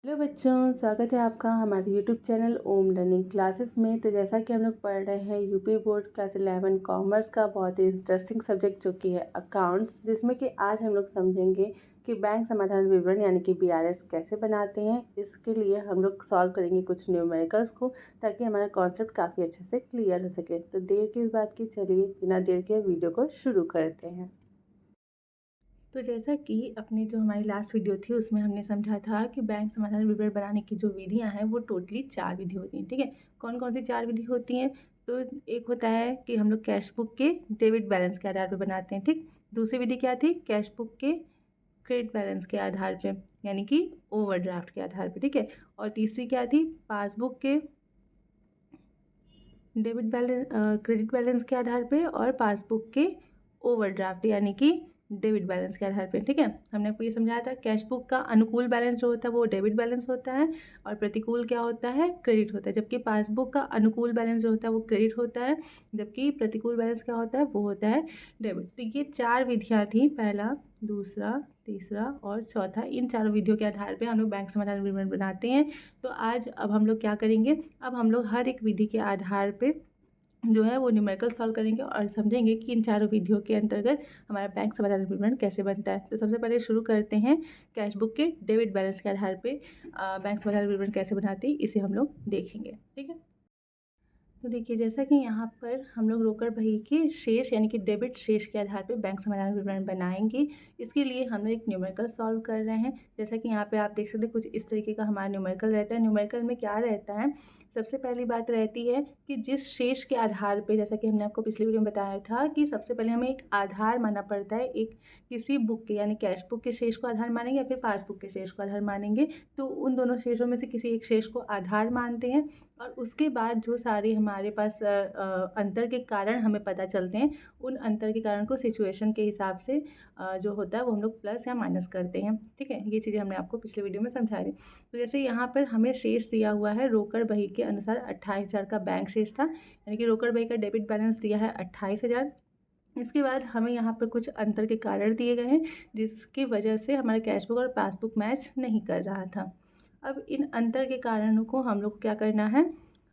Hello बच्चों, स्वागत है आपका हमारे यूट्यूब चैनल ओम लर्निंग क्लासेस में। तो जैसा कि हम लोग पढ़ रहे हैं यूपी बोर्ड क्लास 11 कॉमर्स का बहुत ही इंटरेस्टिंग सब्जेक्ट जो कि है अकाउंट्स, जिसमें कि आज हम लोग समझेंगे कि बैंक समाधान विवरण यानी कि बीआरएस कैसे बनाते हैं। इसके लिए हम लोग सॉल्व करेंगे कुछ न्यूमेरिकल्स को, ताकि हमारा कॉन्सेप्ट काफ़ी अच्छे से क्लियर हो सके। तो देर किस बात की, चलिए बिना देर के वीडियो को शुरू करते हैं। तो जैसा कि अपने जो हमारी लास्ट वीडियो थी उसमें हमने समझा था कि बैंक समाधान विवरण बनाने की जो विधियां हैं वो टोटली 4 विधि होती हैं। ठीक है, कौन कौन सी 4 विधि होती हैं? तो एक होता है कि हम लोग कैश बुक के डेबिट बैलेंस के आधार पर बनाते हैं। ठीक, दूसरी विधि क्या थी? कैश बुक के क्रेडिट बैलेंस के आधार पर, यानी कि ओवरड्राफ्ट के आधार पर। ठीक है, और तीसरी क्या थी? पासबुक के डेबिट बैलेंस क्रेडिट बैलेंस के आधार पे, और पासबुक के ओवरड्राफ्ट यानी कि डेबिट बैलेंस के आधार पे। ठीक है, हमने आपको ये समझाया था कैश बुक का अनुकूल बैलेंस जो होता है वो डेबिट बैलेंस होता है, और प्रतिकूल क्या होता है? क्रेडिट होता है। जबकि पासबुक का अनुकूल बैलेंस जो होता है वो क्रेडिट होता है, जबकि प्रतिकूल बैलेंस क्या होता है? वो होता है डेबिट। तो ये 4 विधियाँ थी, पहला, दूसरा, तीसरा और चौथा। इन चारों विधियों के आधार पे हम लोग बैंक समाधान विवरण बनाते हैं। तो आज अब हम लोग क्या करेंगे? अब हम लोग हर एक विधि के आधार पे जो है वो न्यूमेरिकल सॉल्व करेंगे और समझेंगे कि इन चारों विधियों के अंतर्गत हमारा बैंक समाधान विवरण कैसे बनता है। तो सबसे पहले शुरू करते हैं कैश बुक के डेबिट बैलेंस के आधार पे बैंक समाधान विवरण कैसे बनाते हैं, इसे हम लोग देखेंगे। ठीक है, तो देखिए जैसा कि यहाँ पर हम लोग रोकड़ बही के शेष यानी कि डेबिट शेष के आधार पे बैंक समाधान विवरण बनाएंगे। इसके लिए हम लोग एक न्यूमेरिकल सॉल्व कर रहे हैं। जैसा कि यहाँ पे आप देख सकते हैं कुछ इस तरीके का हमारा न्यूमेरिकल रहता है। न्यूमेरिकल में क्या रहता है? सबसे पहली बात रहती है कि जिस शेष के आधार पे, जैसा कि हमने आपको पिछली वीडियो में बताया था कि सबसे पहले हमें एक आधार मानना पड़ता है। एक किसी बुक के यानी कैश बुक के शेष को आधार मानेंगे या फिर पासबुक के शेष को आधार मानेंगे। तो उन दोनों शेषों में से किसी एक शेष को आधार मानते हैं, और उसके बाद जो सारे हमारे पास अंतर के कारण हमें पता चलते हैं, उन अंतर के कारण को सिचुएशन के हिसाब से जो होता है वो हम लोग प्लस या माइनस करते हैं। ठीक है, ये चीज़ें हमने आपको पिछले वीडियो में समझा दी। तो जैसे यहाँ पर हमें शेष दिया हुआ है रोकड़ बही के अनुसार 28,000 का बैंक शेष था, यानी कि रोकड़ बही का डेबिट बैलेंस दिया है 28,000। इसके बाद हमें यहाँ पर कुछ अंतर के कारण दिए गए हैं जिसकी वजह से हमारा कैश बुक और पासबुक मैच नहीं कर रहा था। अब इन अंतर के कारणों को हम लोग क्या करना है?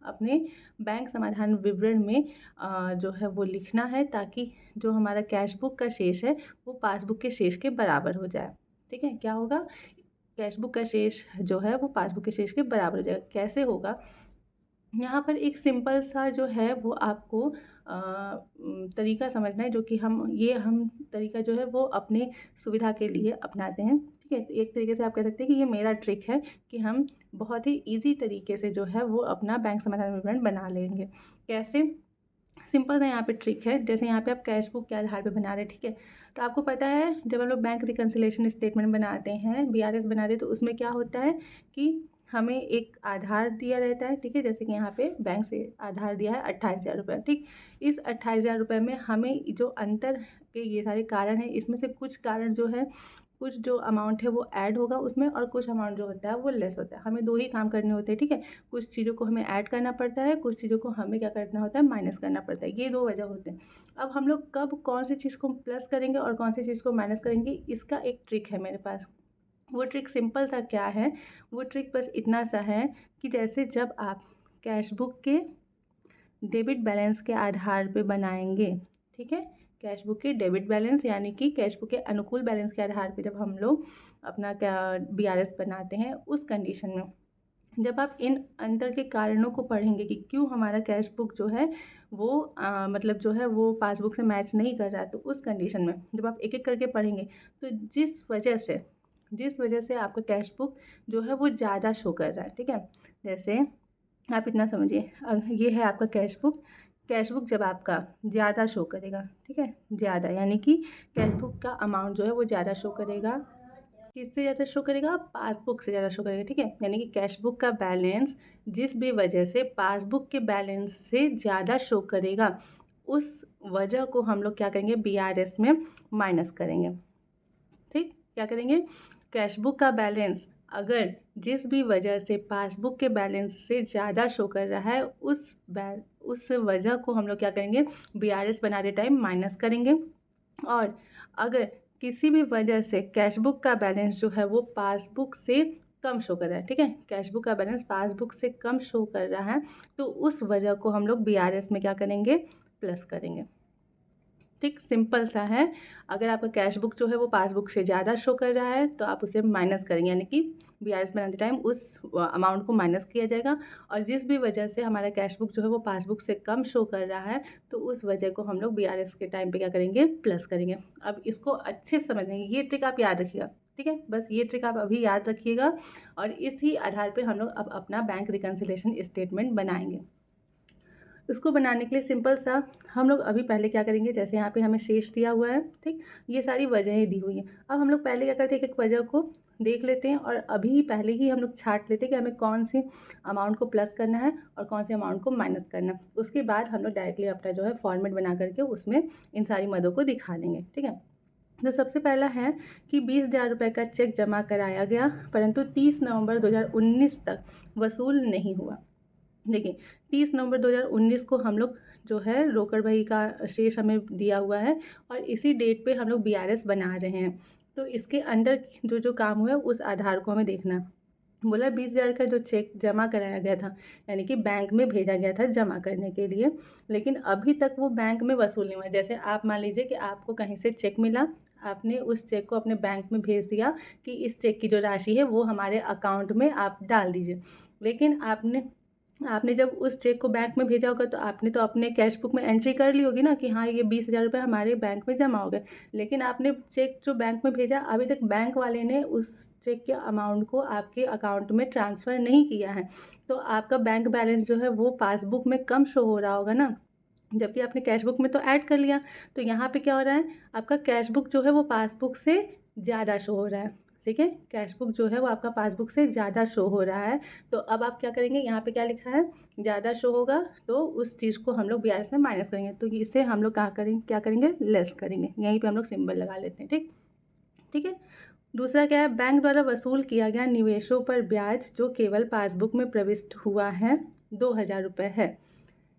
अपने बैंक समाधान विवरण में जो है वो लिखना है, ताकि जो हमारा कैश बुक का शेष है वो पासबुक के शेष के बराबर हो जाए। ठीक है, क्या होगा? कैश बुक का शेष जो है वो पासबुक के शेष के बराबर हो जाएगा। कैसे होगा? यहाँ पर एक सिंपल सा जो है वो आपको तरीका समझना है, जो कि हम तरीका जो है वो अपने सुविधा के लिए अपनाते हैं। ठीक है, तो एक तरीके से आप कह सकते हैं कि ये मेरा ट्रिक है कि हम बहुत ही ईजी तरीके से जो है वो अपना बैंक समाधान विवरण बना लेंगे। कैसे? सिंपल सा यहाँ पे ट्रिक है। जैसे यहाँ पे आप कैश बुक के आधार पे बना रहे हैं। ठीक है, तो आपको पता है जब हम लोग बैंक रिकन्सिलेशन स्टेटमेंट बनाते हैं, बीआरएस बनाते हैं, तो उसमें क्या होता है कि हमें एक आधार दिया रहता है। ठीक है, जैसे कि यहाँ पे बैंक से आधार दिया है 28,000 रुपये। ठीक, इस 28,000 रुपये में हमें जो अंतर के ये सारे कारण हैं, इसमें से कुछ कारण जो है, कुछ जो अमाउंट है वो ऐड होगा उसमें, और कुछ अमाउंट जो होता है वो लेस होता है। हमें 2 ही काम करने होते हैं। ठीक है, कुछ चीज़ों को हमें ऐड करना पड़ता है, कुछ चीज़ों को हमें क्या करना होता है? माइनस करना पड़ता है। ये 2 वजह होते हैं। अब हम लोग कब कौन सी चीज़ को प्लस करेंगे और कौन सी चीज़ को माइनस करेंगे, इसका एक ट्रिक है मेरे पास। वो ट्रिक सिंपल सा क्या है? वो ट्रिक बस इतना सा है कि जैसे जब आप कैश बुक के डेबिट बैलेंस के आधार पे बनाएंगे, ठीक है, कैश बुक के डेबिट बैलेंस यानी कि कैश बुक के अनुकूल बैलेंस के आधार पे जब हम लोग अपना क्या बीआरएस बनाते हैं, उस कंडीशन में जब आप इन अंतर के कारणों को पढ़ेंगे कि क्यों हमारा कैश बुक जो है वो मतलब जो है वो पासबुक से मैच नहीं कर रहा है, तो उस कंडीशन में जब आप एक एक करके पढ़ेंगे, तो जिस वजह से आपका कैश बुक जो है वो ज़्यादा शो कर रहा है। ठीक है, जैसे आप इतना समझिए, ये है आपका कैश बुक जब आपका ज़्यादा शो करेगा, ठीक है, ज़्यादा यानी कि कैश बुक का अमाउंट जो है वो ज़्यादा शो करेगा। किससे ज़्यादा शो करेगा? पासबुक से ज़्यादा शो करेगा। ठीक है, यानी कि कैश बुक का बैलेंस जिस भी वजह से पासबुक के बैलेंस से ज़्यादा शो करेगा, उस वजह को हम लोग क्या करेंगे? बीआरएस में माइनस करेंगे। ठीक, क्या करेंगे? कैश बुक का बैलेंस अगर जिस भी वजह से पासबुक के बैलेंस से ज़्यादा शो कर रहा है, उस वजह को हम लोग क्या करेंगे? बीआरएस बनाते टाइम माइनस करेंगे। और अगर किसी भी वजह से कैश बुक का बैलेंस जो है वो पासबुक से कम शो कर रहा है, ठीक है, कैश बुक का बैलेंस पासबुक से कम शो कर रहा है, तो उस वजह को हम लोग BRS में क्या करेंगे, प्लस करेंगे। ठीक, सिंपल सा है। अगर आपका कैश बुक जो है वो पासबुक से ज़्यादा शो कर रहा है तो आप उसे माइनस करेंगे, यानी कि BRS बनाते टाइम उस अमाउंट को माइनस किया जाएगा। और जिस भी वजह से हमारा कैश बुक जो है वो पासबुक से कम शो कर रहा है तो उस वजह को हम लोग BRS के टाइम पे क्या करेंगे, प्लस करेंगे। अब इसको अच्छे से समझेंगे, ये ट्रिक आप याद रखिएगा, ठीक है, बस ये ट्रिक आप अभी याद रखिएगा। और इसी आधार पर हम लोग अब अपना बैंक रिकन्सिलेशन स्टेटमेंट बनाएंगे। इसको बनाने के लिए सिंपल सा हम लोग अभी पहले क्या करेंगे, जैसे यहाँ पे हमें शेष दिया हुआ है, ठीक, ये सारी वजहें दी हुई हैं। अब हम लोग पहले क्या करते हैं, एक वजह को देख लेते हैं और अभी पहले ही हम लोग छांट लेते हैं कि हमें कौन सी अमाउंट को प्लस करना है और कौन सी अमाउंट को माइनस करना है। उसके बाद हम लोग डायरेक्टली अपना जो है फॉर्मेट बना करके उसमें इन सारी मदों को दिखा देंगे, ठीक है। तो सबसे पहला है कि 20,000 रुपये का चेक जमा कराया गया परंतु 30 नवंबर 2019 तक वसूल नहीं हुआ। देखिए 30 नवंबर 2019 को हम लोग जो है रोकड़ बही का शेष हमें दिया हुआ है और इसी डेट पे हम लोग BRS बना रहे हैं। तो इसके अंदर जो जो काम हुआ है उस आधार को हमें देखना है। बोला 20,000 का जो चेक जमा कराया गया था, यानी कि बैंक में भेजा गया था जमा करने के लिए, लेकिन अभी तक वो बैंक में वसूल नहीं हुआ। जैसे आप मान लीजिए कि आपको कहीं से चेक मिला, आपने उस चेक को अपने बैंक में भेज दिया कि इस चेक की जो राशि है वो हमारे अकाउंट में आप डाल दीजिए, लेकिन आपने जब उस चेक को बैंक में भेजा होगा तो आपने तो अपने कैश बुक में एंट्री कर ली होगी ना कि हाँ ये 20,000 रुपये हमारे बैंक में जमा हो गए, लेकिन आपने चेक जो बैंक में भेजा अभी तक बैंक वाले ने उस चेक के अमाउंट को आपके अकाउंट में ट्रांसफ़र नहीं किया है, तो आपका बैंक बैलेंस जो है वो पासबुक में कम शो हो रहा होगा ना, जबकि आपने कैश बुक में तो ऐड कर लिया। तो यहाँ पे क्या हो रहा है, आपका कैश बुक जो है वो पासबुक से ज़्यादा शो हो रहा है, ठीक है, कैश बुक जो है वो आपका पासबुक से ज़्यादा शो हो रहा है। तो अब आप क्या करेंगे, यहाँ पे क्या लिखा है, ज़्यादा शो होगा तो उस चीज़ को हम लोग BRS में माइनस करेंगे, तो इससे हम लोग क्या करेंगे, लेस करेंगे। यहीं पे हम लोग सिंबल लगा लेते हैं, ठीक है। दूसरा क्या है, बैंक द्वारा वसूल किया गया निवेशों पर ब्याज जो केवल पासबुक में प्रविष्ट हुआ है 2,000 रुपये है।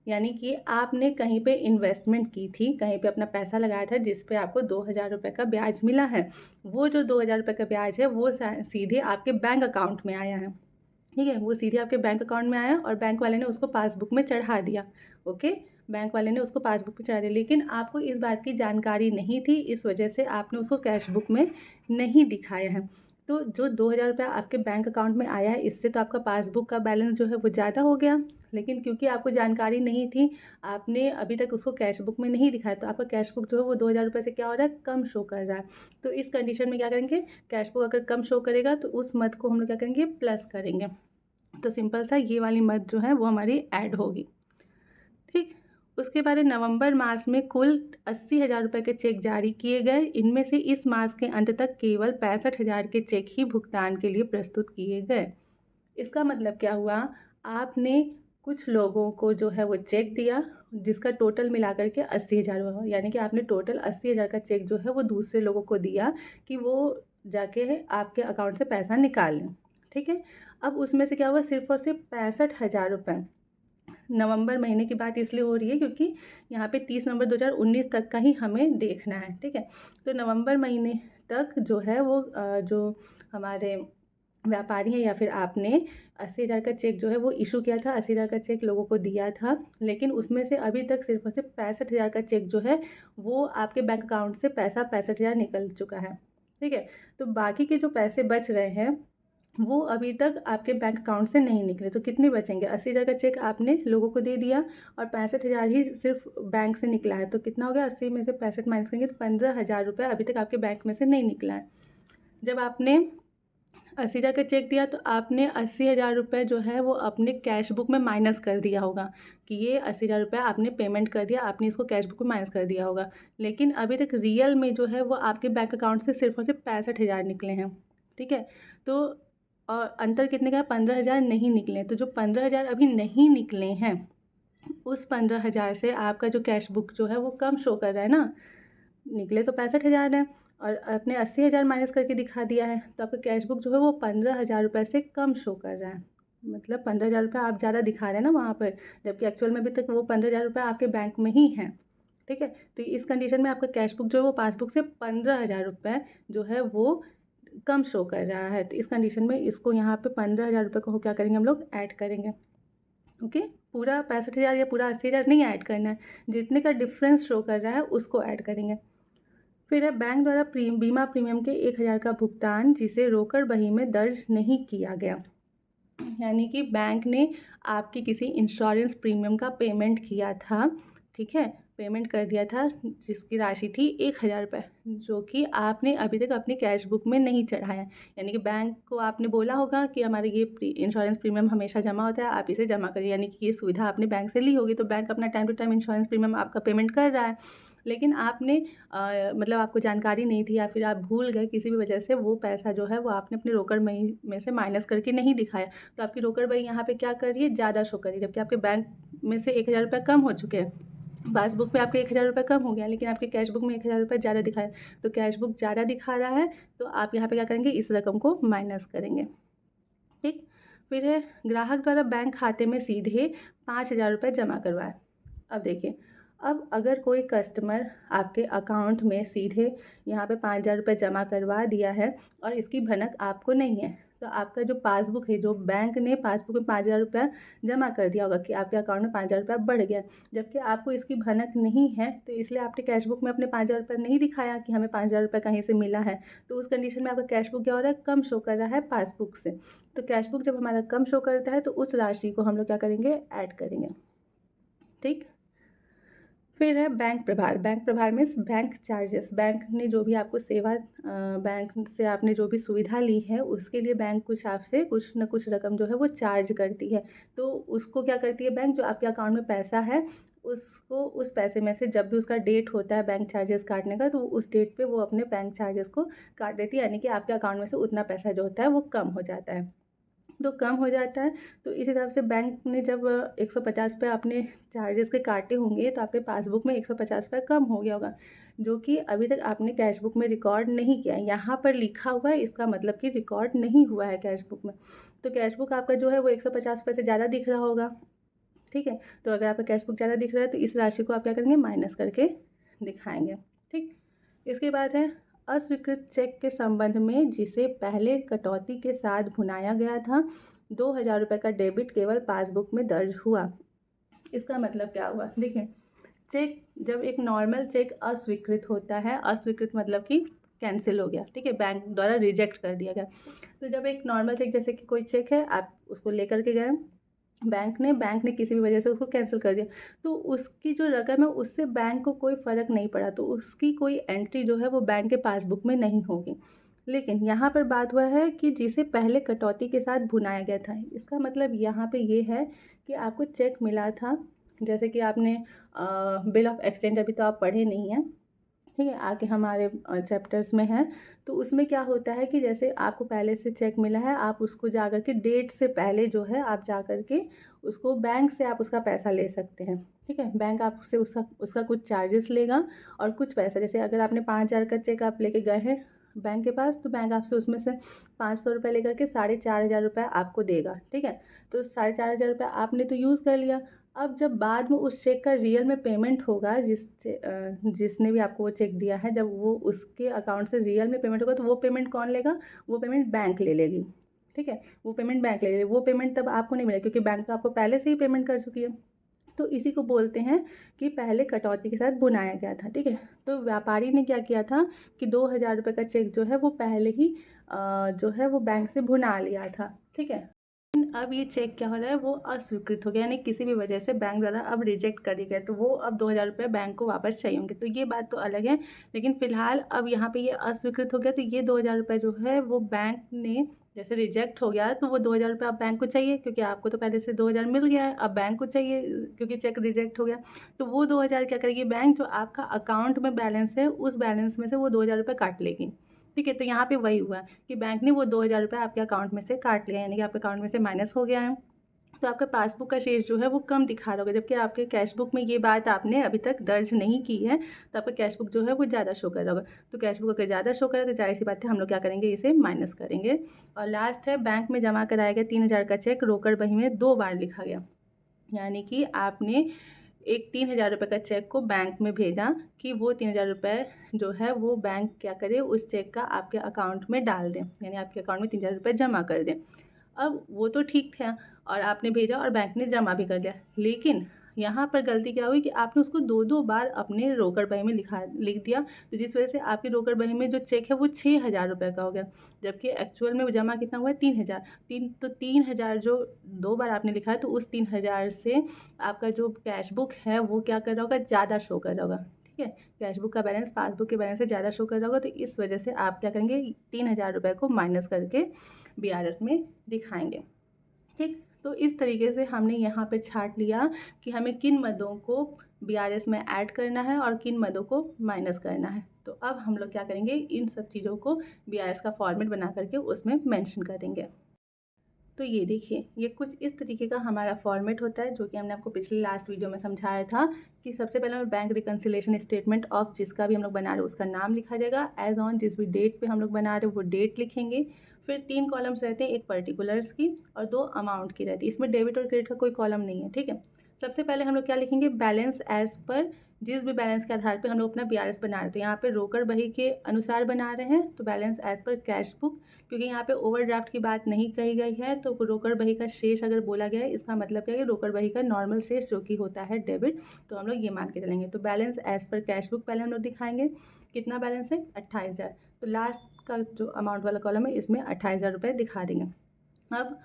यानी कि आपने कहीं पे इन्वेस्टमेंट की थी, कहीं पे अपना पैसा लगाया था जिस पे आपको 2,000 रुपये का ब्याज मिला है, वो जो 2,000 रुपये का ब्याज है वो सीधे आपके बैंक अकाउंट में आया है, ठीक है, वो सीधे आपके बैंक अकाउंट में आया और बैंक वाले ने उसको पासबुक में चढ़ा दिया। ओके, बैंक वाले ने उसको पासबुक में चढ़ा दिया, लेकिन आपको इस बात की जानकारी नहीं थी, इस वजह से आपने उसको कैश बुक में नहीं दिखाया है। तो जो 2,000 रुपये आपके बैंक अकाउंट में आया है, इससे तो आपका पासबुक का बैलेंस जो है वो ज़्यादा हो गया, लेकिन क्योंकि आपको जानकारी नहीं थी, आपने अभी तक उसको कैश बुक में नहीं दिखाया, तो आपका कैश बुक जो है वो 2,000 रुपये से क्या हो रहा है, कम शो कर रहा है। तो इस कंडीशन में क्या करेंगे, कैश बुक अगर कम शो करेगा तो उस मद को हम लोग क्या करेंगे, प्लस करेंगे। तो सिंपल सा ये वाली मद जो है वो हमारी ऐड होगी, ठीक। उसके बाद नवंबर मास में कुल 80,000 रुपये के चेक जारी किए गए, इनमें से इस मास के अंत तक केवल 65,000 के चेक ही भुगतान के लिए प्रस्तुत किए गए। इसका मतलब क्या हुआ, आपने कुछ लोगों को जो है वो चेक दिया जिसका टोटल मिलाकर के 80,000 हुआ, यानी कि आपने टोटल 80,000 का चेक जो है वो दूसरे लोगों को दिया कि वो जाके आपके अकाउंट से पैसा निकाल लें, ठीक है। अब उसमें से क्या हुआ, सिर्फ और सिर्फ 65,000 रुपये, नवंबर महीने की बात इसलिए हो रही है क्योंकि यहाँ पे 30 नवंबर 2019 तक का ही हमें देखना है, ठीक है। तो नवंबर महीने तक जो है वो जो हमारे व्यापारी हैं या फिर आपने 80,000 का चेक जो है वो इशू किया था, 80,000 का चेक लोगों को दिया था, लेकिन उसमें से अभी तक सिर्फ और सिर्फ 65,000 का चेक जो है वो आपके बैंक अकाउंट से पैसा 65,000 निकल चुका है, ठीक है। तो बाकी के जो पैसे बच रहे हैं वो अभी तक आपके बैंक अकाउंट से नहीं निकले, तो कितने बचेंगे, 80,000 का चेक आपने लोगों को दे दिया और 65,000 ही सिर्फ बैंक से निकला है, तो कितना हो गया, 80 में से 65 माइनस करेंगे तो 15,000 रुपये अभी तक आपके बैंक में से नहीं निकला है। जब आपने 80,000 का चेक दिया तो आपने 80,000 रुपये जो है वो अपने कैश बुक में माइनस कर दिया होगा कि ये 80,000 रुपये आपने पेमेंट कर दिया, आपने इसको कैश बुक में माइनस कर दिया होगा, लेकिन अभी तक रियल में जो है वो आपके बैंक अकाउंट से सिर्फ और सिर्फ 65,000 निकले हैं, ठीक है। तो और अंतर कितने का है, 15,000 नहीं निकले, तो जो 15,000 अभी नहीं निकले हैं उस 15,000 से आपका जो कैश बुक जो है वो कम शो कर रहा है ना, निकले तो 65,000 है और आपने 80,000 माइनस करके दिखा दिया है, तो आपका कैश बुक जो है वो 15,000 रुपये से कम शो कर रहा है, मतलब 15,000 रुपये आप ज़्यादा दिखा रहे हैं ना वहाँ पर, जबकि एक्चुअल में अभी तक वो 15,000 रुपये आपके बैंक में ही हैं, ठीक है। तो इस कंडीशन में आपका कैश बुक जो है वो पासबुक से 15,000 रुपये जो है वो कम शो कर रहा है, तो इस कंडीशन में इसको यहाँ पे 15,000 रुपये को क्या करेंगे हम लोग ऐड करेंगे। ओके, पूरा 65,000 या पूरा 80,000 नहीं ऐड करना है, जितने का डिफरेंस शो कर रहा है उसको ऐड करेंगे। फिर है बैंक द्वारा बीमा प्रीमियम के 1,000 का भुगतान जिसे रोकड़ बही में दर्ज नहीं किया गया। यानी कि बैंक ने आपकी किसी इंश्योरेंस प्रीमियम का पेमेंट किया था, ठीक है, पेमेंट कर दिया था जिसकी राशि थी 1,000 रुपये, जो कि आपने अभी तक अपनी कैश बुक में नहीं चढ़ाया। यानी कि बैंक को आपने बोला होगा कि हमारे ये इंश्योरेंस प्रीमियम हमेशा जमा होता है, आप इसे जमा करिए। यानी कि ये सुविधा आपने बैंक से ली होगी, तो बैंक अपना time to time insurance premium आपका पेमेंट कर रहा है, लेकिन आपने मतलब आपको जानकारी नहीं थी या फिर आप भूल गए किसी भी वजह से, वो पैसा जो है वो आपने अपने रोकड़ में से माइनस करके नहीं दिखाया, तो आपकी रोकड़ बही यहाँ पे क्या कर रही है, ज़्यादा शो कर रही है, जबकि आपके बैंक में से 1,000 रुपये कम हो चुके हैं। पासबुक में आपके 1,000 रुपये कम हो गया, लेकिन आपके कैश बुक में 1,000 रुपये ज़्यादा दिखाया, तो कैश बुक ज़्यादा दिखा रहा है, तो आप यहाँ पे क्या करेंगे, इस रकम को माइनस करेंगे। ठीक, फिर है ग्राहक द्वारा बैंक खाते में सीधे 5,000 रुपये जमा करवाए। अब देखिए, अब अगर कोई कस्टमर आपके अकाउंट में सीधे यहाँ पे 5,000 रुपये जमा करवा दिया है और इसकी भनक आपको नहीं है, तो आपका जो पासबुक है, जो बैंक ने पासबुक में 5,000 रुपया जमा कर दिया होगा कि आपके अकाउंट में 5,000 रुपया बढ़ गया, जबकि आपको इसकी भनक नहीं है, तो इसलिए आपने कैश बुक में अपने 5,000 रुपये नहीं दिखाया कि हमें 5,000 रुपये कहीं से मिला है, तो उस कंडीशन में आपका कैश बुक क्या हो रहा है, कम शो कर रहा है पासबुक से। तो कैश बुक जब हमारा कम शो करता है तो उस राशि को हम लोग क्या करेंगे, ऐड करेंगे। ठीक, फिर है बैंक प्रभार। बैंक प्रभार में बैंक चार्जेस, बैंक ने जो भी आपको सेवा, बैंक से आपने जो भी सुविधा ली है उसके लिए बैंक कुछ आपसे कुछ न कुछ रकम जो है वो चार्ज करती है, तो उसको क्या करती है बैंक, जो आपके अकाउंट में पैसा है उसको, उस पैसे में से जब भी उसका डेट होता है बैंक चार्जेस काटने का, तो उस डेट पे वो अपने बैंक चार्जेस को काट देती है, यानी कि आपके अकाउंट में से उतना पैसा जो होता है वो कम हो जाता है। तो कम हो जाता है, तो इस हिसाब से बैंक ने जब 150 रुपये आपने चार्जेस के काटे होंगे, तो आपके पासबुक में 150 रुपये कम हो गया होगा, जो कि अभी तक आपने कैश बुक में रिकॉर्ड नहीं किया है। यहाँ पर लिखा हुआ है, इसका मतलब कि रिकॉर्ड नहीं हुआ है कैश बुक में, तो कैश बुक आपका जो है वो 150 रुपये से ज़्यादा दिख रहा होगा। ठीक है, तो अगर आपका कैश बुक ज़्यादा दिख रहा है तो इस राशि को आप क्या करेंगे, माइनस करके दिखाएंगे। ठीक, इसके बाद है अस्वीकृत चेक के संबंध में जिसे पहले कटौती के साथ भुनाया गया था, 2,000 रुपये का डेबिट केवल पासबुक में दर्ज हुआ। इसका मतलब क्या हुआ, देखिए, चेक जब एक नॉर्मल चेक अस्वीकृत होता है, अस्वीकृत मतलब कि कैंसिल हो गया, ठीक है, बैंक द्वारा रिजेक्ट कर दिया गया, तो जब एक नॉर्मल चेक, जैसे कि कोई चेक है, आप उसको लेकर के गए बैंक ने किसी भी वजह से उसको कैंसिल कर दिया, तो उसकी जो रकम है उससे बैंक को कोई फ़र्क नहीं पड़ा, तो उसकी कोई एंट्री जो है वो बैंक के पासबुक में नहीं होगी। लेकिन यहाँ पर बात हुआ है कि जिसे पहले कटौती के साथ भुनाया गया था, इसका मतलब यहाँ पे ये है कि आपको चेक मिला था, जैसे कि आपने बिल ऑफ एक्सचेंज अभी तो आप पढ़े नहीं हैं, ठीक है, आगे हमारे चैप्टर्स में है, तो उसमें क्या होता है कि जैसे आपको पहले से चेक मिला है, आप उसको जा कर के डेट से पहले जो है आप जा कर के उसको बैंक से आप उसका पैसा ले सकते हैं। ठीक है, बैंक आपसे उसका कुछ चार्जेस लेगा और कुछ पैसा, जैसे अगर आपने 5,000 का चेक आप लेके गए हैं बैंक के पास, तो बैंक आपसे उसमें से 500 रुपये लेकर के 4,500 रुपये आपको देगा। ठीक है, तो 4,500 रुपये आपने तो यूज़ कर लिया। अब जब बाद में उस चेक का रियल में पेमेंट होगा, जिसने भी आपको वो चेक दिया है, जब वो उसके अकाउंट से रियल में पेमेंट होगा, तो वो पेमेंट कौन लेगा, वो पेमेंट बैंक ले लेगी। ठीक है, वो पेमेंट बैंक ले लेगी, वो पेमेंट तब आपको नहीं मिलेगा क्योंकि बैंक तो आपको पहले से ही पेमेंट कर चुकी है। तो इसी को बोलते हैं कि पहले कटौती के साथ बुनाया गया था। ठीक है, तो व्यापारी ने क्या किया था कि 2,000 रुपये का चेक जो है वो पहले ही जो है वो बैंक से भुना लिया था। ठीक है, अब ये चेक क्या हो रहा है, वो अस्वीकृत हो गया, यानी किसी भी वजह से बैंक द्वारा अब रिजेक्ट कर दिया गया, तो वो अब 2,000 रुपये बैंक को वापस चाहिए होंगे, तो ये बात तो अलग है। लेकिन फ़िलहाल अब यहाँ पे ये अस्वीकृत हो गया, तो ये 2,000 रुपये जो है वो बैंक ने, जैसे रिजेक्ट हो गया तो वो 2,000 रुपये अब बैंक को चाहिए, क्योंकि आपको तो पहले से 2,000 मिल गया है, अब बैंक को चाहिए क्योंकि चेक रिजेक्ट हो गया। तो वो 2,000 क्या करेगी बैंक, जो आपका अकाउंट में बैलेंस है उस बैलेंस में से वो 2,000 रुपये काट लेगी। ठीक है, तो यहाँ पे वही हुआ कि बैंक ने वो 2,000 रुपये आपके अकाउंट में से काट लिया, यानी कि आपके अकाउंट में से माइनस हो गया है, तो आपका पासबुक का शेष जो है वो कम दिखा रहा होगा, जबकि आपके कैश बुक में ये बात आपने अभी तक दर्ज नहीं की है, तो आपका कैश बुक जो है वो ज़्यादा शो कर रहा होगा। तो कैश बुक अगर ज़्यादा शो करे तो जाहिर सी बात है हम लोग क्या करेंगे, इसे माइनस करेंगे। और लास्ट है, बैंक में जमा कराया गया 3,000 का चेक रोकड़ बही में 2 बार लिखा गया, यानी कि आपने एक 3,000 रुपये का चेक को बैंक में भेजा कि वो 3,000 रुपये जो है वो बैंक क्या करे, उस चेक का आपके अकाउंट में डाल दें, यानी आपके अकाउंट में 3,000 रुपये जमा कर दें। अब वो तो ठीक था और आपने भेजा और बैंक ने जमा भी कर दिया, लेकिन यहाँ पर गलती क्या हुई कि आपने उसको 2-2 बार अपने रोकड़ बही में लिख दिया, तो जिस वजह से आपकी रोकड़ बही में जो चेक है वो 6,000 रुपये का हो गया, जबकि एक्चुअल में जमा कितना हुआ है 3,000। तो 3,000 जो 2 बार आपने लिखा है, तो उस 3,000 से आपका जो कैश बुक है वो क्या कर रहा होगा, ज़्यादा शो कर रहा होगा। ठीक है, कैश बुक का बैलेंस पासबुक के बैलेंस से ज़्यादा शो कर रहा होगा, तो इस वजह से आप क्या करेंगे, 3,000 रुपये को माइनस करके BRS में दिखाएंगे। ठीक, तो इस तरीके से हमने यहाँ पे छाट लिया कि हमें किन मदों को BRS में ऐड करना है और किन मदों को माइनस करना है। तो अब हम लोग क्या करेंगे, इन सब चीज़ों को BRS का फॉर्मेट बना करके उसमें मेंशन करेंगे। तो ये देखिए, ये कुछ इस तरीके का हमारा फॉर्मेट होता है, जो कि हमने आपको पिछले लास्ट वीडियो में समझाया था कि सबसे पहले हमें बैंक रिकन्सिलेशन स्टेटमेंट ऑफ जिसका भी हम लोग बना रहे हैं उसका नाम लिखा जाएगा, एज ऑन जिस भी डेट पे हम लोग बना रहे हैं वो डेट लिखेंगे। फिर 3 कॉलम्स रहते हैं, एक पर्टिकुलर्स की और 2 अमाउंट की रहती है, इसमें डेबिट और क्रेडिट का कोई कॉलम नहीं है। ठीक है, सबसे पहले हम लोग क्या लिखेंगे, बैलेंस एज पर, जिस भी बैलेंस के आधार पे हम लोग अपना BRS बना रहे थे, यहाँ पे रोकड़ बही के अनुसार बना रहे हैं तो balance as per cash book, क्योंकि यहाँ पे ओवरड्राफ्ट की बात नहीं कही गई है, तो रोकड़ बही का शेष अगर बोला गया है इसका मतलब क्या है कि रोकड़ बही का नॉर्मल शेष जो कि होता है डेबिट, तो हम लोग ये मान के चलेंगे। तो balance as per cash book पहले हम लोग दिखाएंगे, कितना बैलेंस है 28,000, तो लास्ट का जो अमाउंट वाला कॉलम है इसमें 28,000 रुपये दिखा देंगे। अब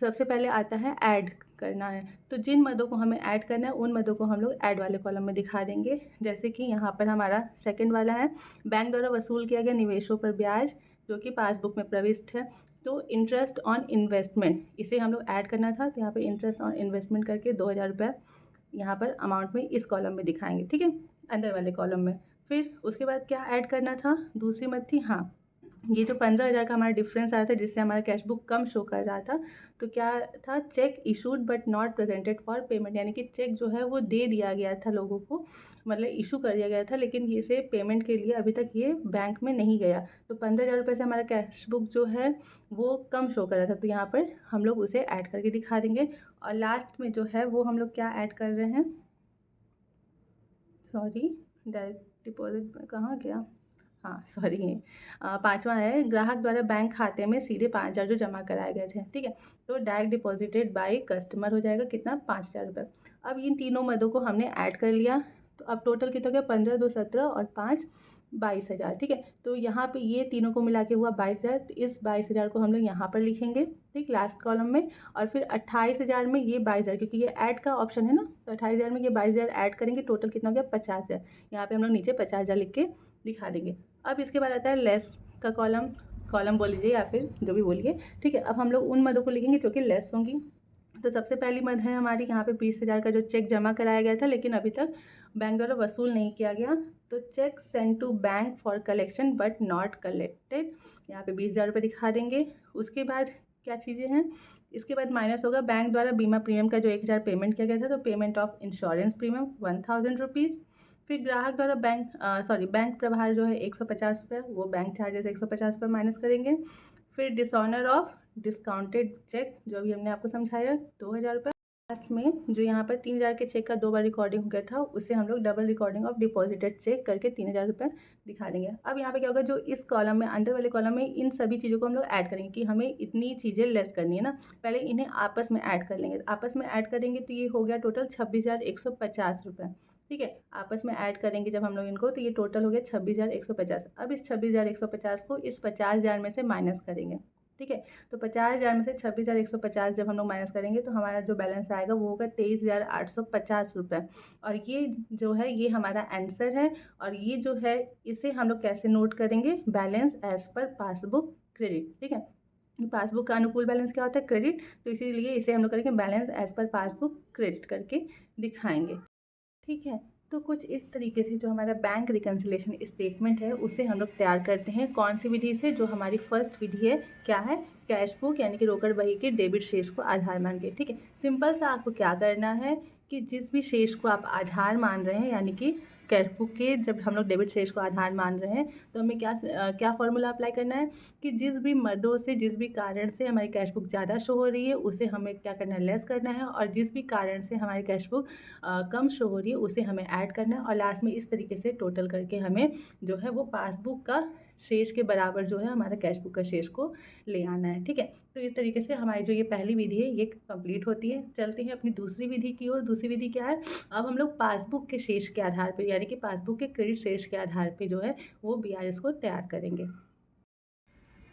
सबसे पहले आता है ऐड करना है, तो जिन मदों को हमें ऐड करना है उन मदों को हम लोग ऐड वाले कॉलम में दिखा देंगे। जैसे कि यहाँ पर हमारा सेकंड वाला है, बैंक द्वारा वसूल किया गया निवेशों पर ब्याज जो कि पासबुक में प्रविष्ट है, तो इंटरेस्ट ऑन इन्वेस्टमेंट इसे हम लोग ऐड करना था, तो यहाँ पे इंटरेस्ट ऑन इन्वेस्टमेंट करके 2,000 रुपये यहाँ पर अमाउंट में इस कॉलम में दिखाएंगे। ठीक है, अंदर वाले कॉलम में। फिर उसके बाद क्या ऐड करना था, दूसरी मद थी, हाँ, ये जो 15,000 का हमारा डिफरेंस आया था जिससे हमारा कैश बुक कम शो कर रहा था, तो क्या था, check issued but not presented for payment, यानी कि चेक जो है वो दे दिया गया था लोगों को, मतलब इशू कर दिया गया था, लेकिन इसे पेमेंट के लिए अभी तक ये बैंक में नहीं गया, तो 15,000 रुपये से हमारा कैश बुक जो है वो कम शो कर रहा था, तो यहाँ पर हम लोग उसे ऐड करके दिखा देंगे। और लास्ट में जो है वो हम लोग क्या ऐड कर रहे हैं, सॉरी डायरेक्ट डिपॉजिट में कहाँ गया, हाँ सॉरी, ये 5वां है, ग्राहक द्वारा बैंक खाते में सीधे 5,000 जो जमा कराए गए थे। ठीक है, तो डायरेक्ट डिपॉजिटेड बाय कस्टमर हो जाएगा कितना, 5,000 रुपये। अब इन तीनों मदों को हमने ऐड कर लिया, तो अब टोटल कितना हो गया, 15, 2, 17 और 5, 22,000। ठीक है, तो यहाँ पे ये तीनों को मिला के हुआ 22,000, तो इस 22,000 को हम लोग यहाँ पर लिखेंगे, ठीक, लास्ट कॉलम में। और फिर 28,000 में ये 22,000, क्योंकि ये ऐड का ऑप्शन है ना, तो 28,000 में ये 22,000 ऐड करेंगे, टोटल कितना हो गया 50,000, यहाँ पे हम लोग नीचे 50,000 लिख के दिखा देंगे। अब इसके बाद आता है लेस का कॉलम बोल लीजिए या फिर जो भी बोलिए। ठीक है, अब हम लोग उन मदों को लिखेंगे जो कि लेस होंगी। तो सबसे पहली मद है हमारी यहाँ पे 20,000 का जो चेक जमा कराया गया था लेकिन अभी तक बैंक द्वारा वसूल नहीं किया गया, तो cheque send to bank for collection but not collected, यहाँ पे 20,000 रुपये दिखा देंगे। उसके बाद क्या चीज़ें हैं, इसके बाद माइनस होगा बैंक द्वारा बीमा प्रीमियम का जो 1,000 पेमेंट किया गया था, तो payment of insurance premium 1,000 rupees. फिर ग्राहक द्वारा बैंक प्रभार जो है 150 रुपये, वो बैंक चार्जेस 150 रुपये माइनस करेंगे। फिर डिसऑनर ऑफ डिस्काउंटेड चेक जो भी हमने आपको समझाया 2,000 रुपये। लास्ट में जो यहाँ पर 3,000 के चेक का 2 बार रिकॉर्डिंग हो गया था उससे हम लोग double recording of deposited cheque करके 3,000 रुपये दिखा देंगे। अब यहाँ पे क्या होगा, जो इस कॉलम में अंदर वाले कॉलम में इन सभी चीज़ों को हम लोग ऐड करेंगे कि हमें इतनी चीज़ें लेस करनी है ना, पहले इन्हें आपस में ऐड कर लेंगे। आपस में ऐड करेंगे तो ये हो गया टोटल 26,150 रुपये। ठीक है, आपस में ऐड करेंगे जब हम लोग इनको, तो ये टोटल हो गया 26,150। अब इस 26,150 को इस 50,000 में से माइनस करेंगे। ठीक है, तो 50,000 में से 26,150 जब हम लोग माइनस करेंगे तो हमारा जो बैलेंस आएगा वो होगा 23,850 रुपये। और ये जो है ये हमारा आंसर है। और ये जो है इसे हम लोग कैसे नोट करेंगे, balance as per passbook credit. ठीक है, पासबुक का अनुकूल बैलेंस क्या होता है, क्रेडिट, तो इसीलिए इसे हम लोग करेंगे balance as per passbook credit करके दिखाएंगे। ठीक है, तो कुछ इस तरीके से जो हमारा बैंक रिकन्सिलेशन स्टेटमेंट है उसे हम लोग तैयार करते हैं। कौन सी विधि से, जो हमारी फर्स्ट विधि है क्या है, कैश बुक यानी कि रोकड़ बही के डेबिट शेष को आधार मान के। ठीक है, सिंपल सा आपको क्या करना है, कि जिस भी शेष को आप आधार मान रहे हैं, यानी कि कैश बुक के जब हम लोग डेबिट शेष को आधार मान रहे हैं तो हमें क्या फॉर्मूला अप्लाई करना है कि जिस भी मदों से, जिस भी कारण से हमारी कैश बुक ज़्यादा शो हो रही है उसे हमें क्या करना है, लेस करना है, और जिस भी कारण से हमारी कैश बुक कम शो हो रही है उसे हमें ऐड करना है, और लास्ट में इस तरीके से टोटल करके हमें जो है वो पासबुक का शेष के बराबर जो है हमारा कैश बुक का शेष को ले आना है। ठीक है, तो इस तरीके से हमारी जो ये पहली विधि है ये कंप्लीट होती है। चलते हैं अपनी दूसरी विधि की ओर। दूसरी विधि क्या है, अब हम लोग पासबुक के शेष के आधार पर, यानी कि पासबुक के क्रेडिट शेष के आधार पर जो है वो BRS को तैयार करेंगे।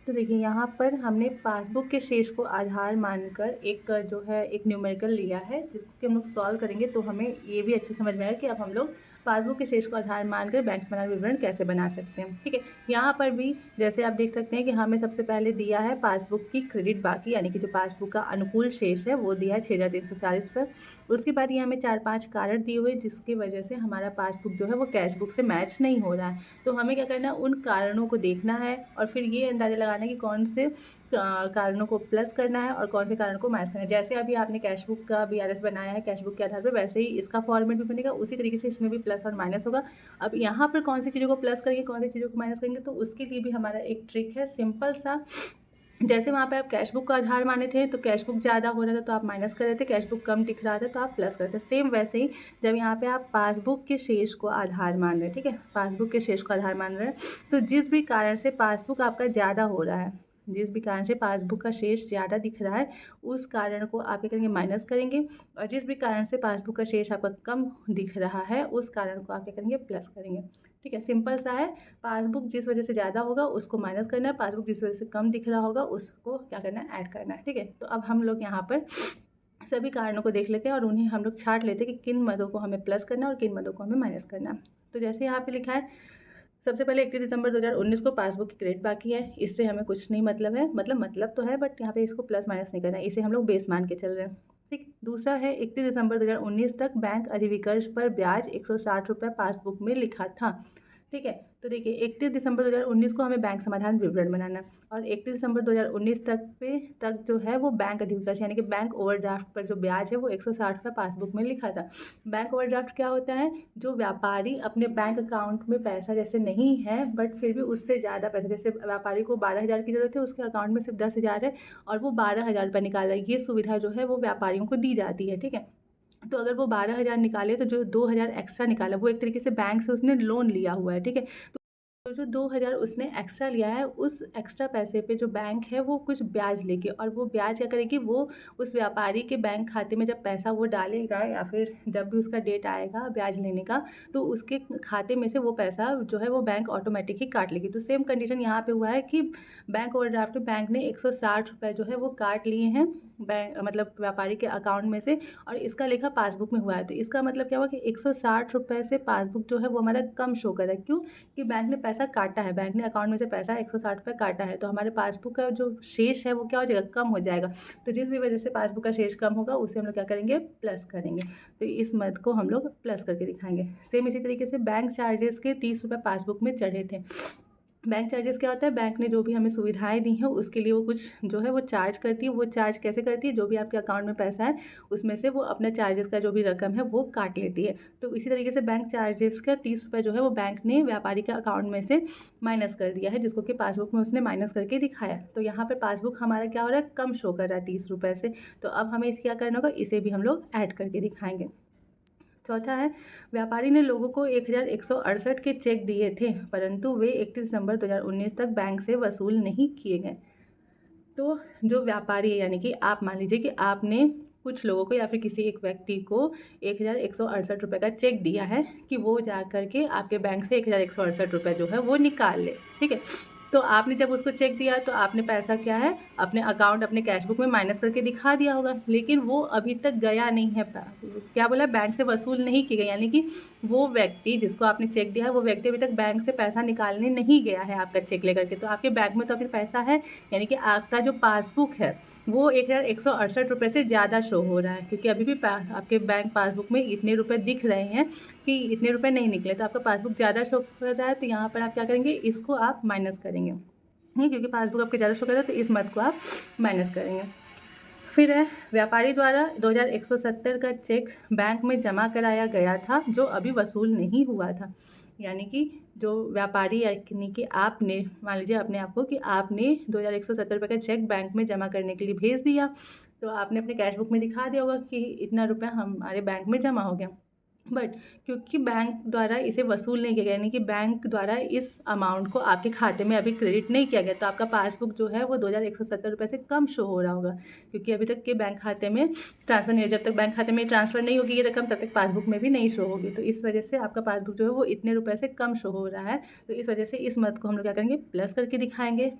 तो देखिए यहाँ पर हमने पासबुक के शेष को आधार मानकर एक जो है एक न्यूमेरिकल लिया है, जिसको हम लोग सॉल्व करेंगे तो हमें ये भी अच्छे समझ में आएगा कि अब हम लोग पासबुक के शेष को आधार मानकर बैंक समाधान विवरण कैसे बना सकते हैं। ठीक है, यहाँ पर भी जैसे आप देख सकते हैं कि हमें सबसे पहले दिया है पासबुक की क्रेडिट बाकी, यानी कि जो पासबुक का अनुकूल शेष है वो दिया है 6,340 रुपये। उसके बाद ये हमें 4-5 कारण दिए हुए जिसकी वजह से हमारा पासबुक जो है वो कैश बुक से मैच नहीं हो रहा है। तो हमें क्या करना है, उन कारणों को देखना है और फिर ये अंदाज़ा लगाना है कि कौन से कारणों को प्लस करना है और कौन से कारण को माइनस करना है। जैसे अभी आपने कैश बुक का BRS बनाया है कैश बुक के आधार पर, वैसे ही इसका फॉर्मेट भी बनेगा, उसी तरीके से इसमें भी प्लस और माइनस होगा। अब यहाँ पर कौन सी चीज़ों को प्लस करेंगे, कौन सी चीज़ों को माइनस करेंगे, तो उसके लिए भी हमारा एक ट्रिक है, सिंपल सा। जैसे वहाँ पे आप कैश बुक का आधार माने थे तो कैश बुक ज़्यादा हो रहा था तो आप माइनस कर रहे थे, कैश बुक कम दिख रहा था तो आप प्लस कर रहे थे। सेम वैसे ही जब यहाँ पे आप पासबुक के शेष को आधार मान रहे हैं, ठीक है, पासबुक के शेष को आधार मान रहे हैं, तो जिस भी कारण से पासबुक आपका ज़्यादा हो रहा है, जिस भी कारण से पासबुक का शेष ज़्यादा दिख रहा है उस कारण को आप क्या करेंगे, माइनस करेंगे, और जिस भी कारण से पासबुक का शेष आपका कम दिख रहा है उस कारण को आप क्या करेंगे, प्लस करेंगे। ठीक है, सिंपल सा है। पासबुक जिस वजह से ज़्यादा होगा उसको माइनस करना है, पासबुक जिस वजह से कम दिख रहा होगा उसको क्या करना है, ऐड करना है। ठीक है, तो अब हम लोग यहाँ पर सभी कारणों को देख लेते हैं और उन्हें हम लोग छांट लेते हैं कि किन मदों को हमें प्लस करना है और किन मदों को हमें माइनस करना है। तो जैसे यहाँ पे लिखा है, सबसे पहले 31 दिसंबर 2019 को पासबुक की क्रेडिट बाकी है, इससे हमें कुछ नहीं मतलब है, मतलब तो है बट यहाँ पे इसको प्लस माइनस नहीं करना है, इसे हम लोग बेस मान के चल रहे हैं। ठीक, दूसरा है 31 दिसंबर 2019 तक बैंक अधिविकर्ष पर ब्याज 160 रुपये पासबुक में लिखा था। ठीक है, तो देखिए 31 दिसंबर 2019 को हमें बैंक समाधान विवरण बनाना है और 31 दिसंबर 2019 तक जो है वो बैंक अधिविकर्ष यानी कि बैंक ओवरड्राफ्ट पर जो ब्याज है वो 160 रुपये पासबुक में लिखा था। बैंक ओवरड्राफ्ट क्या होता है, जो व्यापारी अपने बैंक अकाउंट में पैसा जैसे नहीं है बट फिर भी उससे ज़्यादा पैसा, जैसे व्यापारी को 12,000 की ज़रूरत है, उसके अकाउंट में सिर्फ 10,000 है और वो 12,000 रुपये निकाला है, ये सुविधा जो है वो व्यापारियों को दी जाती है। ठीक है, तो अगर वो 12,000 निकाले तो जो 2,000 एक्स्ट्रा निकाला वो एक तरीके से बैंक से उसने लोन लिया हुआ है। ठीक है, तो जो 2,000 उसने एक्स्ट्रा लिया है उस एक्स्ट्रा पैसे पे जो बैंक है वो कुछ ब्याज लेके, और वो ब्याज क्या करेगी, वो उस व्यापारी के बैंक खाते में जब पैसा वो डालेगा या फिर जब भी उसका डेट आएगा ब्याज लेने का तो उसके खाते में से वो पैसा जो है वो बैंक ऑटोमेटिक ही काट लेगी। तो सेम कंडीशन यहाँ पे हुआ है कि बैंक ओवरड्राफ्ट में बैंक ने 160 रुपये जो है वो काट लिए हैं बैंक मतलब व्यापारी के अकाउंट में से, और इसका लेखा पासबुक में हुआ है। तो इसका मतलब क्या हुआ कि 160 रुपये से पासबुक जो है वो हमारा कम शो कर रहा है। क्यों कि बैंक ने पैसा काटा है, बैंक ने अकाउंट में से पैसा 160 रुपये काटा है, तो हमारे पासबुक का जो शेष है वो क्या हो जाएगा, कम हो जाएगा। तो जिस भी वजह से पासबुक का शेष कम होगा उसे हम लोग क्या करेंगे, प्लस करेंगे। तो इस मद को हम लोग प्लस करके दिखाएंगे। सेम इसी तरीके से बैंक चार्जेस के 30 रुपये पासबुक में चढ़े थे। बैंक चार्जेस क्या होता है, बैंक ने जो भी हमें सुविधाएं दी हैं उसके लिए वो कुछ जो है वो चार्ज करती है। वो चार्ज कैसे करती है, जो भी आपके अकाउंट में पैसा है उसमें से वो अपना चार्जेस का जो भी रकम है वो काट लेती है। तो इसी तरीके से बैंक चार्जेस का 30 रुपये जो है वो बैंक ने व्यापारी के अकाउंट में से माइनस कर दिया है, जिसको कि पासबुक में उसने माइनस करके दिखाया। तो यहाँ पर पासबुक हमारा क्या हो रहा है, कम शो कर रहा है 30 रुपये से। तो अब हमें इसे क्या करना होगा, इसे भी हम लोग ऐड करके दिखाएंगे। चौथा है, व्यापारी ने लोगों को 1,168 के चेक दिए थे परंतु वे 31 दिसंबर 2019 तक बैंक से वसूल नहीं किए गए। तो जो व्यापारी है यानी कि आप मान लीजिए कि आपने कुछ लोगों को या फिर किसी एक व्यक्ति को 1,168 रुपये का चेक दिया है कि वो जा करके आपके बैंक से 1,168 रुपये जो है वो निकाल ले। ठीक है, तो आपने जब उसको चेक दिया तो आपने पैसा क्या है अपने अकाउंट अपने कैश बुक में माइनस करके दिखा दिया होगा, लेकिन वो अभी तक गया नहीं है, क्या बोला, बैंक से वसूल नहीं की गई, यानी कि वो व्यक्ति जिसको आपने चेक दिया है वो व्यक्ति अभी तक बैंक से पैसा निकालने नहीं गया है आपका चेक लेकर के। तो आपके बैंक में तो अभी पैसा है, यानी कि आपका जो पासबुक है वो 1,168 रुपये से ज़्यादा शो हो रहा है, क्योंकि अभी भी आपके बैंक पासबुक में इतने रुपए दिख रहे हैं कि इतने रुपए नहीं निकले, तो आपका पासबुक ज़्यादा शो कर रहा है। तो यहाँ पर आप क्या करेंगे, इसको आप माइनस करेंगे, क्योंकि पासबुक आपके ज़्यादा शो कर रहा है तो इस मद को आप माइनस करेंगे। फिर है व्यापारी द्वारा 2170 का चेक बैंक में जमा कराया गया था जो अभी वसूल नहीं हुआ था। यानी कि जो व्यापारी यानी कि आपने मान लीजिए अपने आप को कि आपने 2170 रुपये का चेक बैंक में जमा करने के लिए भेज दिया, तो आपने अपने कैश बुक में दिखा दिया होगा कि इतना रुपया हमारे बैंक में जमा हो गया। बट क्योंकि बैंक द्वारा इसे वसूल नहीं किया गया, यानी कि बैंक द्वारा इस अमाउंट को आपके खाते में अभी क्रेडिट नहीं किया गया, तो आपका पासबुक जो है वो 2170 रुपये से कम शो हो रहा होगा, क्योंकि अभी तक के बैंक खाते में ट्रांसफ़र नहीं, जब तक बैंक खाते में ट्रांसफ़र नहीं होगी ये रकम तब तक पासबुक में भी नहीं शो होगी। तो इस वजह से आपका पासबुक जो है वो इतने रुपये से कम शो हो रहा है। तो इस वजह से इस मद को हम लोग क्या करेंगे, प्लस करके दिखाएंगे।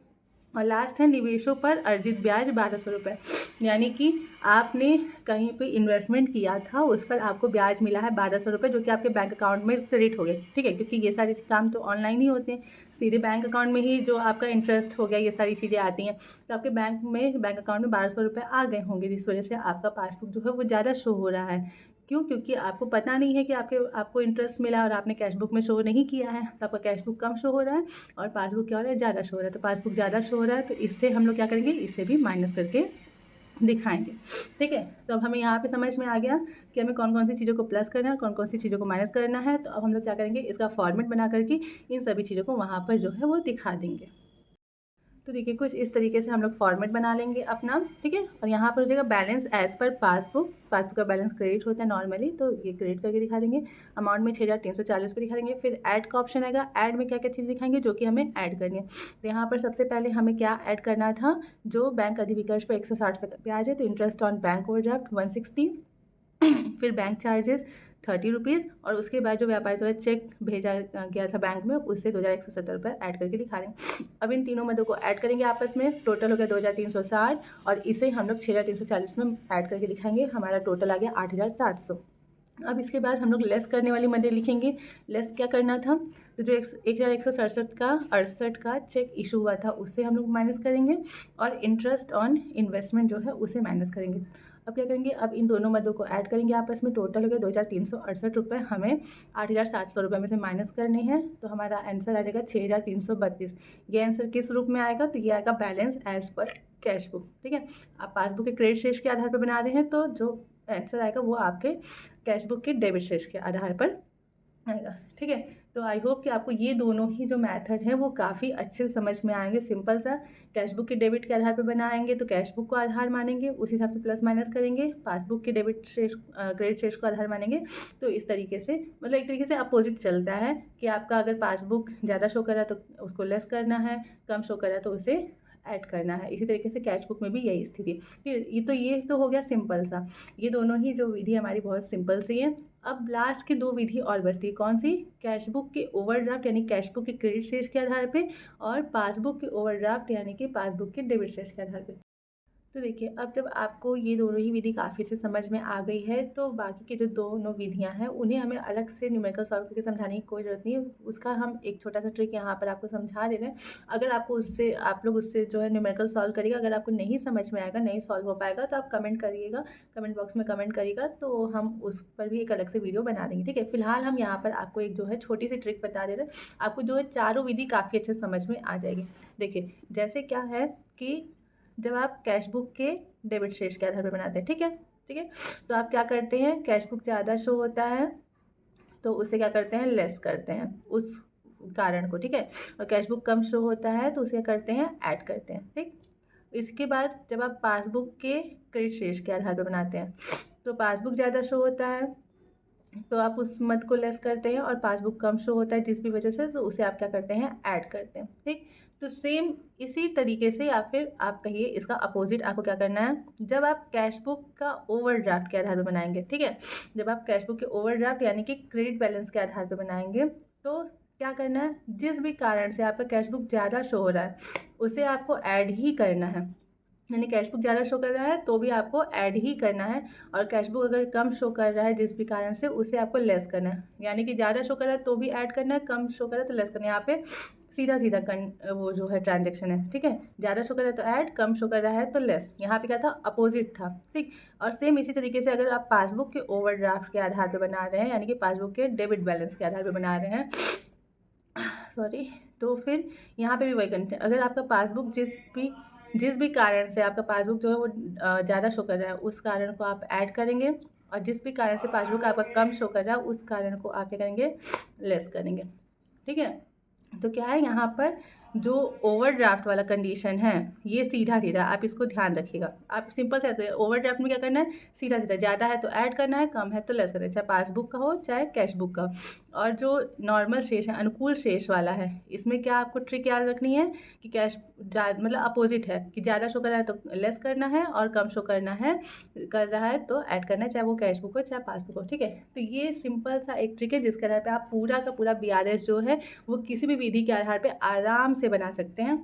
और लास्ट है निवेशों पर अर्जित ब्याज 1200 रुपये, यानी कि आपने कहीं पे इन्वेस्टमेंट किया था उस पर आपको ब्याज मिला है 1200 रुपये, जो कि आपके बैंक अकाउंट में क्रेडिट हो गए। ठीक है, क्योंकि ये सारे काम तो ऑनलाइन ही होते हैं, सीधे बैंक अकाउंट में ही जो आपका इंटरेस्ट हो गया ये सारी चीज़ें आती हैं। तो आपके बैंक अकाउंट में 1200 रुपये आ गए होंगे, जिस वजह से आपका पासबुक जो है वो ज़्यादा शो हो रहा है। क्यों? क्योंकि आपको पता नहीं है कि आपको इंटरेस्ट मिला और आपने कैश बुक में शो नहीं किया है, तो आपका कैश बुक कम शो हो रहा है और पासबुक क्या हो रहा है, ज़्यादा शो हो रहा है। तो पासबुक ज़्यादा शो हो रहा है, तो इससे हम लोग क्या करेंगे, इससे भी माइनस करके दिखाएंगे। ठीक है, तो अब हमें यहाँ पे समझ में आ गया कि हमें कौन कौन सी चीज़ों को प्लस करना है, कौन कौन सी चीज़ों को माइनस करना है। तो अब हम लोग क्या करेंगे, इसका फॉर्मेट बना करके इन सभी चीज़ों को वहाँ पर जो है वो दिखा देंगे। तो देखिए कुछ इस तरीके से हम लोग फॉर्मेट बना लेंगे अपना। ठीक है, और यहाँ पर हो जाएगा बैलेंस एज पर पासबुक का बैलेंस क्रेडिट होता है नॉर्मली, तो ये क्रेडिट करके दिखा देंगे। अमाउंट में 6340 पर दिखा देंगे। फिर ऐड का ऑप्शन आएगा, ऐड में क्या क्या चीज़ दिखाएंगे जो कि हमें ऐड करनी है। तो यहाँ पर सबसे पहले हमें क्या ऐड करना था, जो बैंक अधिविकर्ष पर 160 ब्याज है, तो इंटरेस्ट ऑन बैंक ओवरड्राफ्ट 160, फिर बैंक चार्जेस 30 रुपीज़, और उसके बाद जो व्यापारी द्वारा चेक भेजा गया था बैंक में उससे 2170 रुपये ऐड करके दिखा रहे हैं। अब इन तीनों मदों को ऐड करेंगे आपस में, टोटल हो गया 2360, और इसे हम लोग 6340 में ऐड करके दिखाएंगे, हमारा टोटल आ गया 8700। अब इसके बाद हम लोग लेस करने वाली मदें लिखेंगे। लेस क्या करना था, तो जो 1167 का चेक इशू हुआ था उससे हम लोग माइनस करेंगे, और इंटरेस्ट ऑन इन्वेस्टमेंट जो है उसे माइनस करेंगे। अब क्या करेंगे, अब इन दोनों मदों को ऐड करेंगे आपस में, टोटल हो गया 2368 रुपये, हमें 8700 रुपये में से माइनस करने हैं, तो हमारा आंसर आ जाएगा 6332। ये आंसर किस रूप में आएगा, तो ये आएगा balance as per cash book. ठीक है, आप पासबुक के क्रेडिट शेष के आधार पर बना रहे हैं, तो जो आंसर आएगा वो आपके कैश बुक के डेबिट शेष के आधार पर आएगा। ठीक है, तो आई होप कि आपको ये दोनों ही जो मेथड है वो काफ़ी अच्छे से समझ में आएंगे। सिंपल सा, कैश बुक के डेबिट के आधार पर बनाएंगे तो कैश बुक को आधार मानेंगे, उस हिसाब से प्लस माइनस करेंगे। पासबुक के डेबिट शेष क्रेडिट शेष को आधार मानेंगे। तो इस तरीके से मतलब एक तरीके से अपोजिट चलता है कि आपका अगर पासबुक ज़्यादा शो कर रहा है तो उसको लेस करना है, कम शो कर रहा है तो उसे ऐड करना है। इसी तरीके से कैश बुक में भी यही स्थिति। फिर ये तो हो गया सिंपल सा, ये दोनों ही जो विधि हमारी बहुत सिंपल सी है। अब लास्ट की दो विधि और बचती है, कौन सी, कैश बुक के ओवरड्राफ्ट यानी कैश बुक के क्रेडिट शेष के आधार पे, और पासबुक के ओवरड्राफ्ट यानी कि पासबुक के डेबिट शेष के आधार पे। तो देखिए अब जब आपको ये दोनों ही विधि काफ़ी अच्छे समझ में आ गई है, तो बाकी की जो दोनों विधियां हैं उन्हें हमें अलग से न्यूमेरिकल सॉल्व करके समझाने की कोई ज़रूरत नहीं है। उसका हम एक छोटा सा ट्रिक यहाँ पर आपको समझा दे रहे हैं। अगर आपको उससे आप लोग उससे जो है न्यूमेरिकल सॉल्व करिएगा, अगर आपको नहीं समझ में आएगा, नहीं सॉल्व हो पाएगा, तो आप कमेंट करिएगा, कमेंट बॉक्स में कमेंट करिएगा, तो हम उस पर भी एक अलग से वीडियो बना देंगे। ठीक है, फिलहाल हम यहाँ पर आपको एक जो है छोटी सी ट्रिक बता दे रहे हैं, आपको जो है चारों विधि काफ़ी अच्छे समझ में आ जाएगी। देखिए जैसे क्या है कि जब आप कैश बुक के डेबिट शेष के आधार पर बनाते हैं, ठीक है, तो आप क्या करते हैं, कैश बुक ज़्यादा शो होता है तो उसे क्या करते हैं, लेस करते हैं उस कारण को। ठीक है, और कैश बुक कम शो होता है तो उसे क्या करते हैं, ऐड करते हैं। ठीक, इसके बाद जब आप पासबुक के क्रेडिट शेष के आधार पर बनाते हैं, तो पासबुक ज़्यादा शो होता है तो आप उस मद को लेस करते हैं, और पासबुक कम शो होता है जिस भी वजह से, तो उसे आप क्या करते हैं, ऐड करते हैं। ठीक, तो सेम इसी तरीके से, या फिर आप कहिए इसका अपोजिट आपको क्या करना है, जब आप कैश बुक का ओवरड्राफ्ट के आधार पर बनाएंगे, ठीक है, जब आप कैश बुक के ओवरड्राफ्ट यानी कि क्रेडिट बैलेंस के आधार पर बनाएंगे, तो क्या करना है, जिस भी कारण से आपका कैश बुक ज़्यादा शो हो रहा है उसे आपको ऐड ही करना है। यानी कैश बुक ज़्यादा शो कर रहा है तो भी आपको ऐड ही करना है, और कैश बुक अगर कम शो कर रहा है जिस भी कारण से, उसे आपको लेस करना है। यानी कि ज़्यादा शो कर रहा है तो भी ऐड करना है, कम शो कर रहा है तो लेस करना है। यहाँ पे सीधा सीधा वो जो है ट्रांजेक्शन है। ठीक है, ज़्यादा शो कर रहा है तो ऐड, कम शो कर रहा है तो लेस। यहाँ पे क्या था, अपोजिट था। ठीक, और सेम इसी तरीके से अगर आप पासबुक के ओवरड्राफ्ट के आधार पर बना रहे हैं, यानी कि पासबुक के डेबिट बैलेंस के आधार पर बना रहे हैं, सॉरी, तो फिर यहाँ पे भी वही कंडीशन, अगर आपका पासबुक जिस भी जिस भी कारण से आपका पासबुक जो है वो ज़्यादा शो कर रहा है उस कारण को आप ऐड करेंगे, और जिस भी कारण से पासबुक आपका कम शो कर रहा है उस कारण को आप क्या करेंगे, लेस करेंगे। ठीक है, तो क्या है यहाँ पर जो ओवरड्राफ्ट वाला कंडीशन है ये सीधा सीधा आप इसको ध्यान रखिएगा। आप सिंपल से ओवरड्राफ्ट में क्या करना है, सीधा सीधा ज़्यादा है तो ऐड करना है, कम है तो लेस करना है, चाहे पासबुक का हो चाहे कैश बुक का हो। और जो नॉर्मल शेष है, अनुकूल शेष वाला है, इसमें क्या आपको ट्रिक याद रखनी है कि कैश मतलब अपोजिट है कि ज़्यादा शो कर रहा है तो लेस करना है, और कम शो कर रहा है तो ऐड करना है, चाहे वो कैश बुक हो चाहे पासबुक हो। ठीक है, तो ये सिंपल सा एक ट्रिक है जिसके आधार पर आप पूरा का पूरा BRS जो है वो किसी भी विधि के आधार पे आराम से बना सकते हैं।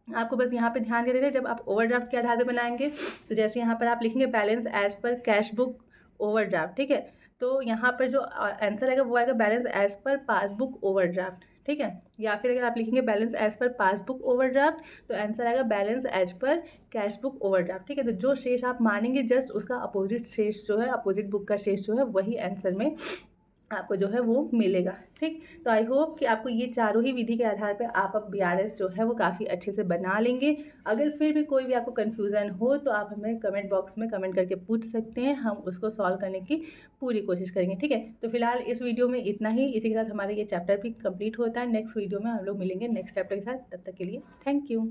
आपको बस यहाँ पे ध्यान दे देना, जब आप ओवरड्राफ्ट के आधार पे बनाएंगे तो जैसे यहाँ पर आप लिखेंगे balance as per cash book overdraft. ठीक है, तो यहाँ पर जो आंसर आएगा वो आएगा balance as per passbook overdraft. ठीक है, या फिर अगर आप लिखेंगे balance as per passbook overdraft तो आंसर आएगा balance as per cash book overdraft. ठीक है, तो जो शेष आप मानेंगे जस्ट उसका अपोजिट शेष जो है, अपोजिट बुक का शेष जो है वही आंसर में आपको जो है वो मिलेगा। ठीक, तो आई होप कि आपको ये चारों ही विधि के आधार पे आप अब BRS जो है वो काफ़ी अच्छे से बना लेंगे। अगर फिर भी कोई भी आपको कन्फ्यूज़न हो तो आप हमें कमेंट बॉक्स में कमेंट करके पूछ सकते हैं, हम उसको सॉल्व करने की पूरी कोशिश करेंगे। ठीक है, तो फिलहाल इस वीडियो में इतना ही। इसी के साथ हमारा ये चैप्टर भी कंप्लीट होता है। नेक्स्ट वीडियो में हम लोग मिलेंगे नेक्स्ट चैप्टर के साथ। तब तक के लिए थैंक यू।